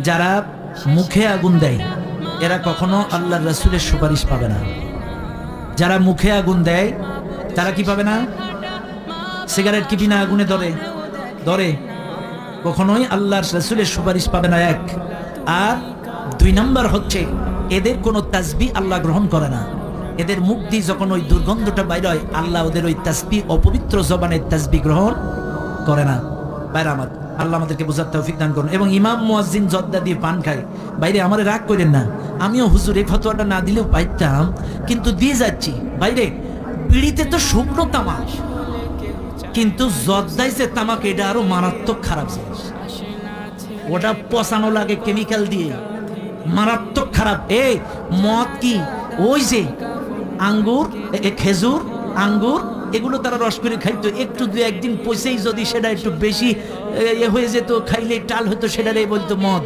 যারা মুখে আগুন দেয় এরা কখনো আল্লাহর রাসূলের সুপারিশ পাবে না। যারা মুখে আগুন দেয় তারা কি পাবে না? সিগারেট কি বিনা আগুনে ধরে? কখনোই আল্লাহর রাসূলের সুপারিশ পাবে না, এক। আর দুই নাম্বার হচ্ছে এদের কোনো তাসবিহ আল্লাহ গ্রহণ করে না। এদের মুখ দিয়ে যখন ওই দুর্গন্ধটা বাইর হয়, আল্লাহ ওদের ওই তাসবিহ অপবিত্র জবানের তাসবিহ গ্রহণ করে না। বাইরে আমার আল্লাহ আমাদেরকে বোঝার তৌফিক দান করুন। এবং ইমাম মুয়াজ্জিন জর্দা দিয়ে পান খায়, বাইরে আমারে রাগ করেন না, আমিও হুজুর এই ফতোয়াটা না দিলেও পাইতাম, কিন্তু দিয়ে যাচ্ছি। বাইরে বিড়িতে তো শুকনো তামাক, কিন্তু জর্দায় যে তামাক এটা আরো মারাত্মক খারাপ জিনিস। ওটা পচানো লাগে কেমিক্যাল দিয়ে, মারাত্মক খারাপ। এই মদ কি ওই যে আঙ্গুর, খেজুর, আঙ্গুর এগুলো তারা রস করে খাইতো, একটু দু একদিন পচেই যদি সেটা একটু বেশি হয়ে যেত, খাইলে টাল হতো, সেটারে বলতো মদ।